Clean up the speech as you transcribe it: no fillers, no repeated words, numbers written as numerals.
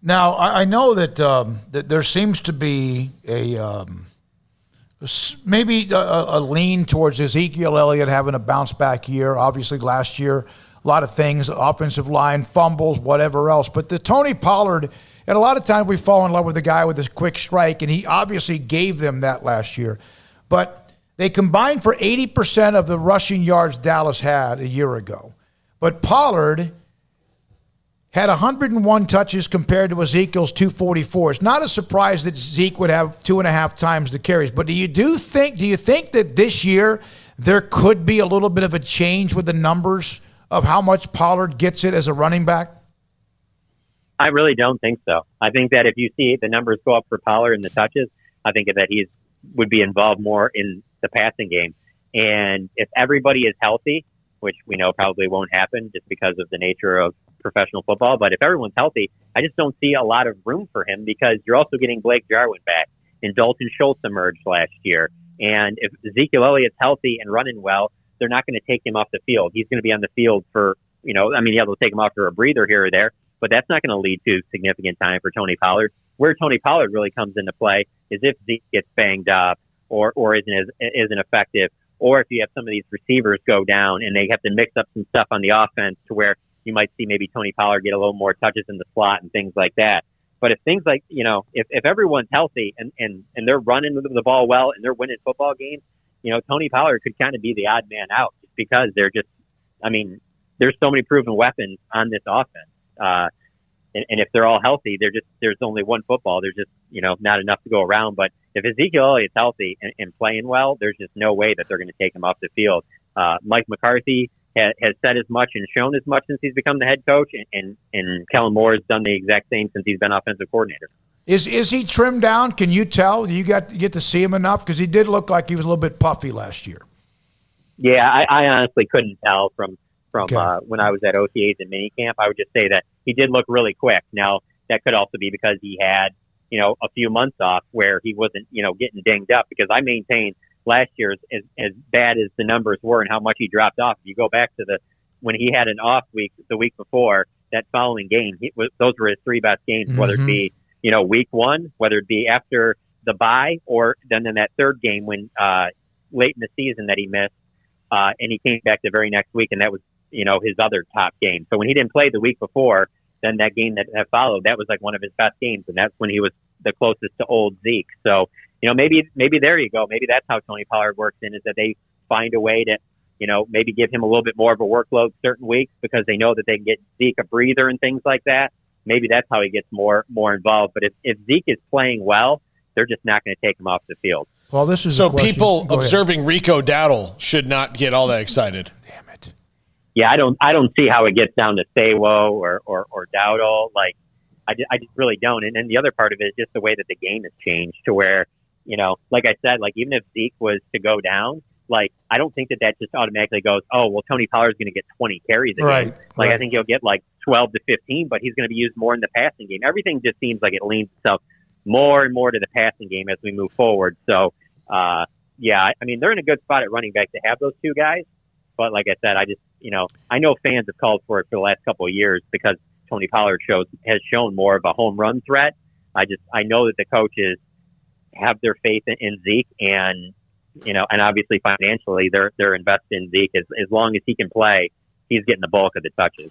Now, I know that there seems to be maybe a lean towards Ezekiel Elliott having a bounce back year. Obviously, last year, a lot of things, offensive line, fumbles, whatever else. But the Tony Pollard, and a lot of times we fall in love with the guy with his quick strike, and he obviously gave them that last year. But they combined for 80% of the rushing yards Dallas had a year ago. But Pollard had 101 touches compared to Ezekiel's 244. It's not a surprise that Zeke would have 2.5 times the carries. But do you think that this year there could be a little bit of a change with the numbers of how much Pollard gets it as a running back? I really don't think so. I think that if you see the numbers go up for Pollard and the touches, I think that he would be involved more in the passing game. And if everybody is healthy, which we know probably won't happen just because of the nature of professional football, but if everyone's healthy, I just don't see a lot of room for him because you're also getting Blake Jarwin back and Dalton Schultz emerged last year. And if Ezekiel Elliott's healthy and running well, they're not going to take him off the field. He's going to be on the field for, they'll take him off for a breather here or there, but that's not going to lead to significant time for Tony Pollard. Where Tony Pollard really comes into play is if Zeke gets banged up or isn't effective, or if you have some of these receivers go down and they have to mix up some stuff on the offense to where you might see maybe Tony Pollard get a little more touches in the slot and things like that. But if things like, if everyone's healthy and they're running the ball well and they're winning football games, Tony Pollard could kind of be the odd man out just because there's so many proven weapons on this offense. And if they're all healthy, there's only one football. There's just, not enough to go around. But if Ezekiel Elliott's healthy and playing well, there's just no way that they're going to take him off the field. Mike McCarthy has said as much and shown as much since he's become the head coach, and Kellen Moore has done the exact same since he's been offensive coordinator. Is he trimmed down? Can you tell? You get to see him enough? Because he did look like he was a little bit puffy last year. Yeah, I honestly couldn't tell from Okay. when I was at OTAs and minicamp. I would just say that he did look really quick. Now, that could also be because he had, a few months off where he wasn't, getting dinged up, because I maintain last year, as bad as the numbers were and how much he dropped off, if you go back to when he had an off week the week before, that following game, those were his three best games, whether it be, week one, whether it be after the bye, or then in that third game when late in the season that he missed, and he came back the very next week, and that was, his other top game. So when he didn't play the week before, then that game that followed, that was like one of his best games, and that's when he was the closest to old Zeke. So, maybe there you go. Maybe that's how Tony Pollard works in, is that they find a way to, maybe give him a little bit more of a workload certain weeks because they know that they can get Zeke a breather and things like that. Maybe that's how he gets more involved. But if Zeke is playing well, they're just not going to take him off the field. Well, this is so people observing Rico Dowdle should not get all that excited. Damn it. Yeah, I don't see how it gets down to Sawo or Dowdle. Like, I just really don't. And then the other part of it is just the way that the game has changed to where, like I said, like even if Zeke was to go down, like I don't think that just automatically goes, oh, well, Tony Pollard's going to get 20 carries a game. Like right. I think he'll get like 12 to 15, but he's going to be used more in the passing game. Everything just seems like it leans itself more and more to the passing game as we move forward. So, they're in a good spot at running back to have those two guys. But like I said, I know fans have called for it for the last couple of years because Tony Pollard has shown more of a home run threat. I know that the coaches have their faith in Zeke, and obviously financially they're invested in Zeke. As long as he can play, he's getting the bulk of the touches.